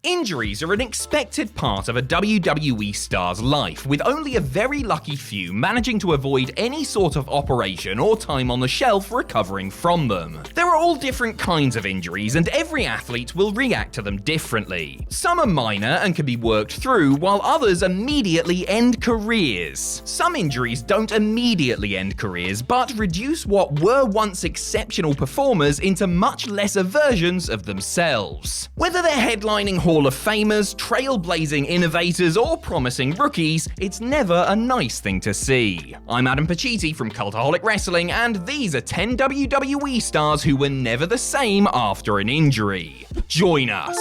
Injuries are an expected part of a WWE star's life, with only a very lucky few managing to avoid any sort of operation or time on the shelf recovering from them. There are all different kinds of injuries, and every athlete will react to them differently. Some are minor and can be worked through, while others immediately end careers. Some injuries don't immediately end careers, but reduce what were once exceptional performers into much lesser versions of themselves. Whether they're headlining Hall of Famers, trailblazing innovators, or promising rookies, it's never a nice thing to see. I'm Adam Pacitti from Cultaholic Wrestling, and these are 10 WWE stars who were never the same after an injury. Join us.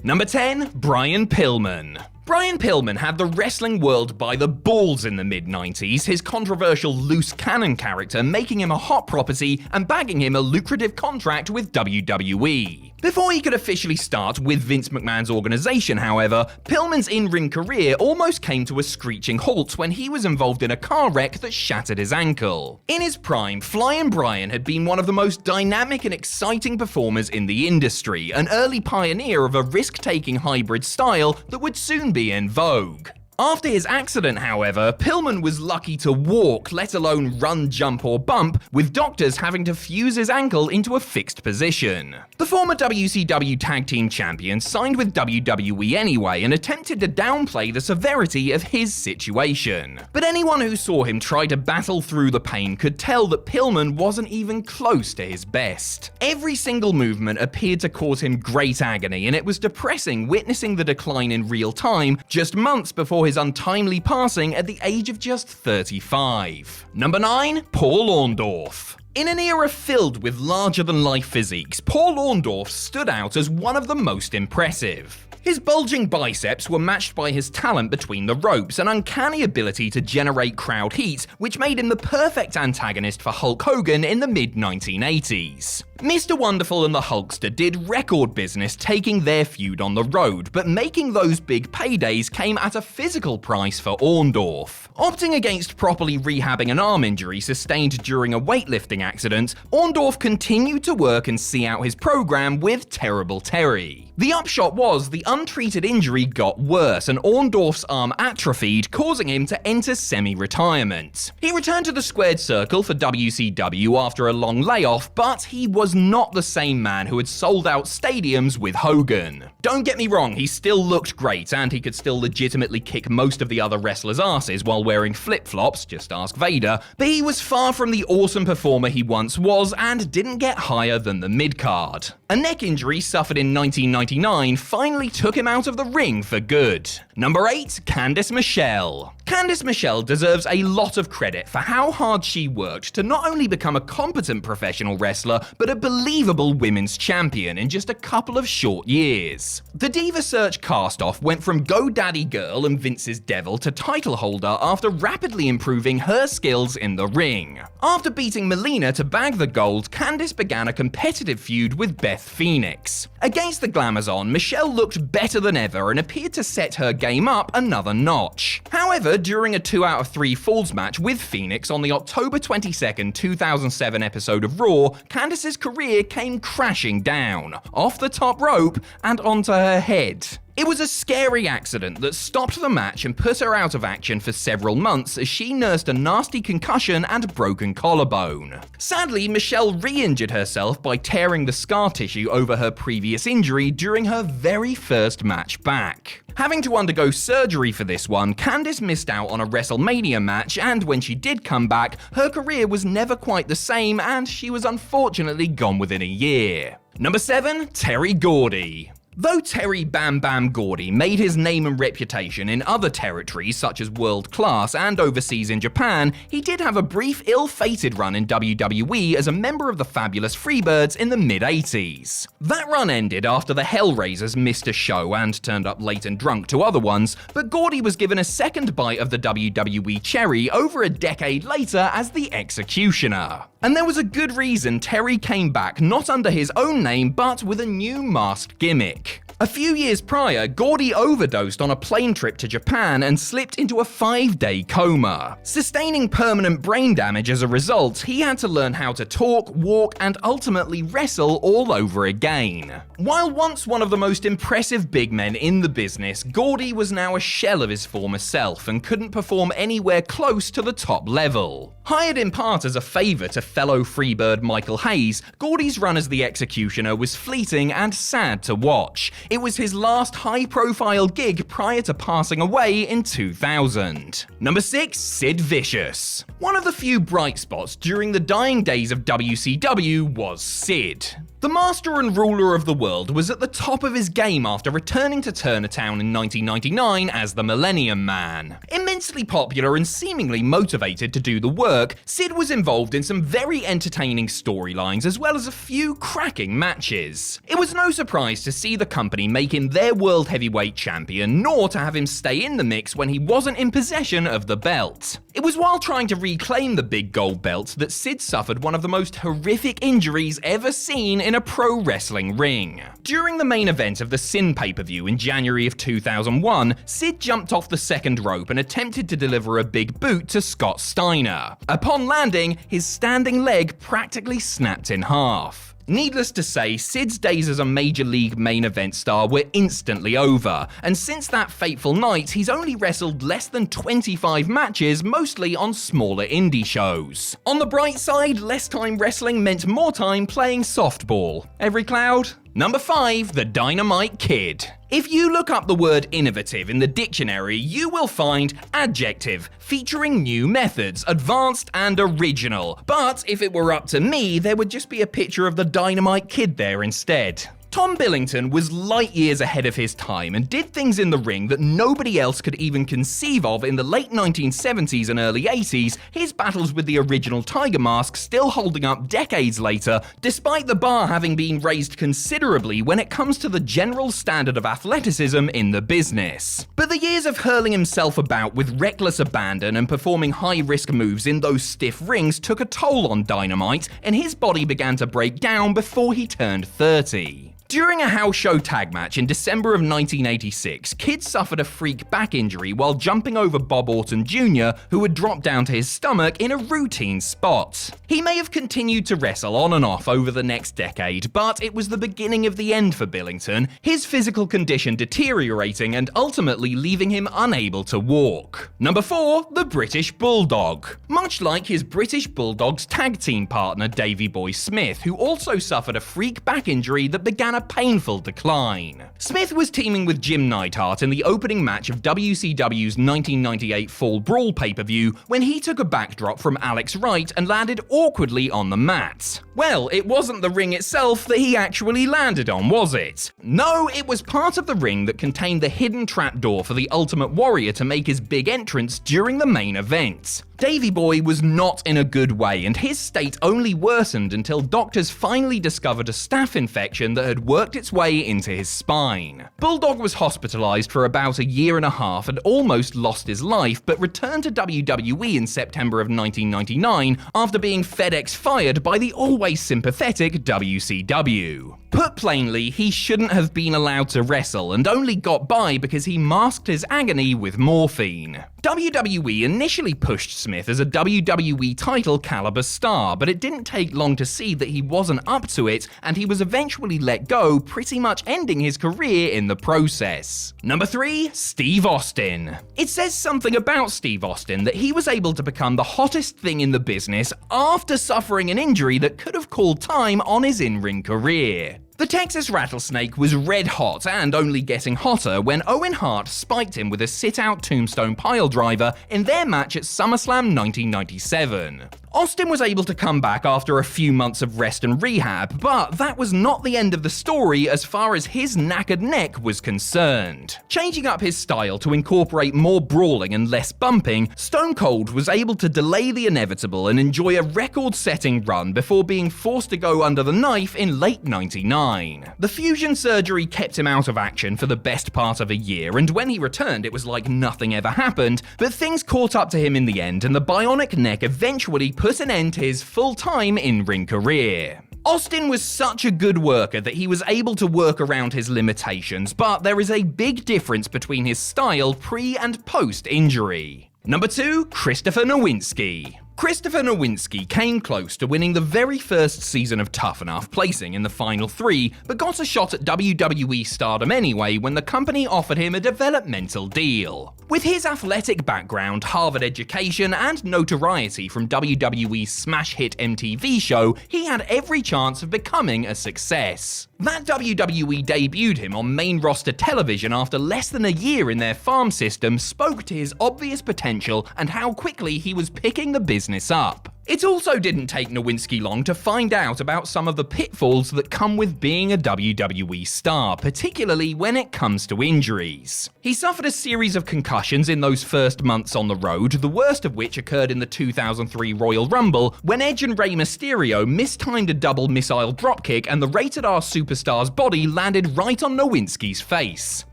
Number 10, Brian Pillman. Brian Pillman had the wrestling world by the balls in the mid-90s, his controversial loose cannon character making him a hot property and bagging him a lucrative contract with WWE. Before he could officially start with Vince McMahon's organization, however, Pillman's in-ring career almost came to a screeching halt when he was involved in a car wreck that shattered his ankle. In his prime, Flying Brian had been one of the most dynamic and exciting performers in the industry, an early pioneer of a risk-taking hybrid style that would soon be in vogue. After his accident, however, Pillman was lucky to walk, let alone run, jump, or bump, with doctors having to fuse his ankle into a fixed position. The former WCW Tag Team Champion signed with WWE anyway and attempted to downplay the severity of his situation. But anyone who saw him try to battle through the pain could tell that Pillman wasn't even close to his best. Every single movement appeared to cause him great agony, and it was depressing witnessing the decline in real time just months before his untimely passing at the age of just 35. Number 9, Paul Orndorff. In an era filled with larger-than-life physiques, Paul Orndorff stood out as one of the most impressive. His bulging biceps were matched by his talent between the ropes, an uncanny ability to generate crowd heat, which made him the perfect antagonist for Hulk Hogan in the mid-1980s. Mr. Wonderful and the Hulkster did record business taking their feud on the road, but making those big paydays came at a physical price for Orndorff. Opting against properly rehabbing an arm injury sustained during a weightlifting accident, Orndorff continued to work and see out his program with Terrible Terry. The upshot was the untreated injury got worse and Orndorff's arm atrophied, causing him to enter semi-retirement. He returned to the squared circle for WCW after a long layoff, but he was not the same man who had sold out stadiums with Hogan. Don't get me wrong, he still looked great and he could still legitimately kick most of the other wrestlers' asses while wearing flip-flops, just ask Vader, but he was far from the awesome performer he once was and didn't get higher than the mid-card. A neck injury suffered in 1999 finally took him out of the ring for good. Number 8, Candice Michelle. Candice Michelle deserves a lot of credit for how hard she worked to not only become a competent professional wrestler, but a believable women's champion in just a couple of short years. The Diva Search cast-off went from GoDaddy Girl and Vince's Devil to title holder after rapidly improving her skills in the ring. After beating Melina to bag the gold, Candice began a competitive feud with Beth Phoenix. Against the Glamazon, Michelle looked better than ever and appeared to set her game up another notch. However, during a 2 out of 3 falls match with Phoenix on the October 22nd, 2007 episode of Raw, Candice's career came crashing down, off the top rope and onto her head. It was a scary accident that stopped the match and put her out of action for several months as she nursed a nasty concussion and broken collarbone. Sadly, Michelle re-injured herself by tearing the scar tissue over her previous injury during her very first match back. Having to undergo surgery for this one, Candice missed out on a WrestleMania match, and when she did come back, her career was never quite the same and she was unfortunately gone within a year. Number 7, Terry Gordy. Though Terry Bam Bam Gordy made his name and reputation in other territories such as World Class and overseas in Japan, he did have a brief ill-fated run in WWE as a member of the Fabulous Freebirds in the mid-80s. That run ended after the Hellraisers missed a show and turned up late and drunk to other ones, but Gordy was given a second bite of the WWE cherry over a decade later as the Executioner. And there was a good reason Terry came back not under his own name but with a new masked gimmick. A few years prior, GORDY overdosed on a plane trip to Japan and slipped into a 5-day coma. Sustaining permanent brain damage as a result, he had to learn how to talk, walk, and ultimately wrestle all over again. While once one of the most impressive big men in the business, GORDY was now a shell of his former self and couldn't perform anywhere close to the top level. Hired in part as a favour to fellow Freebird Michael Hayes, GORDY's run as the Executioner was fleeting and sad to watch. It was his last high-profile gig prior to passing away in 2000. Number 6. Sid Vicious. One of the few bright spots during the dying days of WCW was Sid. The master and ruler of the world was at the top of his game after returning to Turnertown in 1999 as the Millennium Man. Immensely popular and seemingly motivated to do the work, Sid was involved in some very entertaining storylines as well as a few cracking matches. It was no surprise to see the company make him their World Heavyweight Champion, nor to have him stay in the mix when he wasn't in possession of the belt. It was while trying to reclaim the big gold belt that Sid suffered one of the most horrific injuries ever seen in a pro wrestling ring. During the main event of the Sin pay-per-view in January of 2001, Sid jumped off the second rope and attempted to deliver a big boot to Scott Steiner. Upon landing, his standing leg practically snapped in half. Needless to say, Sid's days as a Major League main event star were instantly over, and since that fateful night, he's only wrestled less than 25 matches, mostly on smaller indie shows. On the bright side, less time wrestling meant more time playing softball. Every cloud? Number 5. The Dynamite Kid. If you look up the word innovative in the dictionary, you will find adjective, featuring new methods, advanced and original. But if it were up to me, there would just be a picture of the Dynamite Kid there instead. Tom Billington was light years ahead of his time and did things in the ring that nobody else could even conceive of in the late 1970s and early 80s, his battles with the original Tiger Mask still holding up decades later, despite the bar having been raised considerably when it comes to the general standard of athleticism in the business. But the years of hurling himself about with reckless abandon and performing high-risk moves in those stiff rings took a toll on Dynamite, and his body began to break down before he turned 30. During a house show tag match in December of 1986, Kid suffered a freak back injury while jumping over Bob Orton Jr., who had dropped down to his stomach in a routine spot. He may have continued to wrestle on and off over the next decade, but it was the beginning of the end for Billington, his physical condition deteriorating and ultimately leaving him unable to walk. Number 4. The British Bulldog. Much like his British Bulldog's tag team partner Davey Boy Smith, who also suffered a freak back injury that began a painful decline. Smith was teaming with Jim Neidhart in the opening match of WCW's 1998 Fall Brawl pay-per-view when he took a backdrop from Alex Wright and landed awkwardly on the mat. Well, it wasn't the ring itself that he actually landed on, was it? No, it was part of the ring that contained the hidden trapdoor for the Ultimate Warrior to make his big entrance during the main event. Davey Boy was not in a good way, and his state only worsened until doctors finally discovered a staph infection that had worked its way into his spine. Bulldog was hospitalized for about a year and a half and almost lost his life, but returned to WWE in September of 1999 after being FedEx fired by the always sympathetic WCW. Put plainly, he shouldn't have been allowed to wrestle and only got by because he masked his agony with morphine. WWE initially pushed Smith as a WWE title caliber star, but it didn't take long to see that he wasn't up to it, and he was eventually let go, pretty much ending his career in the process. Number 3. Steve Austin. It says something about Steve Austin that he was able to become the hottest thing in the business after suffering an injury that could have called time on his in-ring career. The Texas Rattlesnake was red hot and only getting hotter when Owen Hart spiked him with a sit-out tombstone piledriver in their match at SummerSlam 1997. Austin was able to come back after a few months of rest and rehab, but that was not the end of the story as far as his knackered neck was concerned. Changing up his style to incorporate more brawling and less bumping, Stone Cold was able to delay the inevitable and enjoy a record-setting run before being forced to go under the knife in late '99. The fusion surgery kept him out of action for the best part of a year, and when he returned it was like nothing ever happened, but things caught up to him in the end and the bionic neck eventually put an end to his full-time in-ring career. Austin was such a good worker that he was able to work around his limitations, but there is a big difference between his style pre- and post-injury. Number 2, Christopher Nowinski. Christopher Nowinski came close to winning the very first season of Tough Enough, placing in the final 3, but got a shot at WWE stardom anyway when the company offered him a developmental deal. With his athletic background, Harvard education, and notoriety from WWE's smash hit MTV show, he had every chance of becoming a success. That WWE debuted him on main roster television after less than a year in their farm system spoke to his obvious potential and how quickly he was picking the business up. It also didn't take Nowinski long to find out about some of the pitfalls that come with being a WWE star, particularly when it comes to injuries. He suffered a series of concussions in those first months on the road, the worst of which occurred in the 2003 Royal Rumble, when Edge and Rey Mysterio mistimed a double missile dropkick and the Rated R superstar's body landed right on Nowinski's face.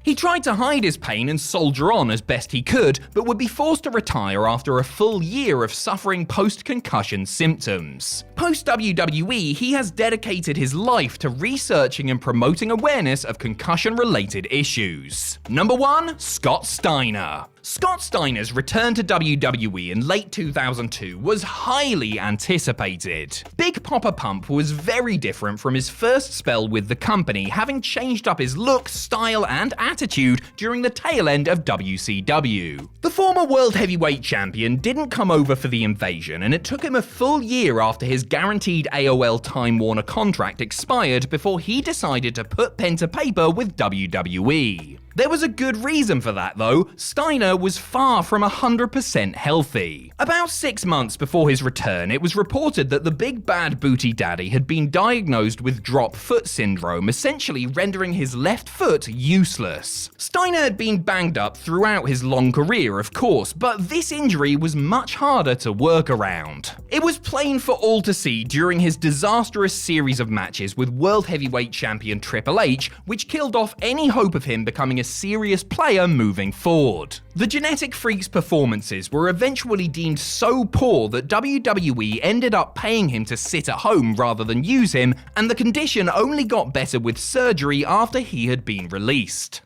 He tried to hide his pain and soldier on as best he could, but would be forced to retire after a full year of suffering post-concussion symptoms. Post-WWE, he has dedicated his life to researching and promoting awareness of concussion-related issues. Number 1, Scott Steiner. Scott Steiner's return to WWE in late 2002 was highly anticipated. Big Papa Pump was very different from his first spell with the company, having changed up his look, style, and attitude during the tail end of WCW. The former World Heavyweight Champion didn't come over for the invasion, and it took him a full year after his guaranteed AOL Time Warner contract expired before he decided to put pen to paper with WWE. There was a good reason for that though. Steiner was far from 100% healthy. About 6 months before his return, it was reported that the big bad booty daddy had been diagnosed with drop foot syndrome, essentially rendering his left foot useless. Steiner had been banged up throughout his long career, of course, but this injury was much harder to work around. It was plain for all to see during his disastrous series of matches with World Heavyweight Champion Triple H, which killed off any hope of him becoming a serious player moving forward. The Genetic Freak's performances were eventually deemed so poor that WWE ended up paying him to sit at home rather than use him, and the condition only got better with surgery after he had been released.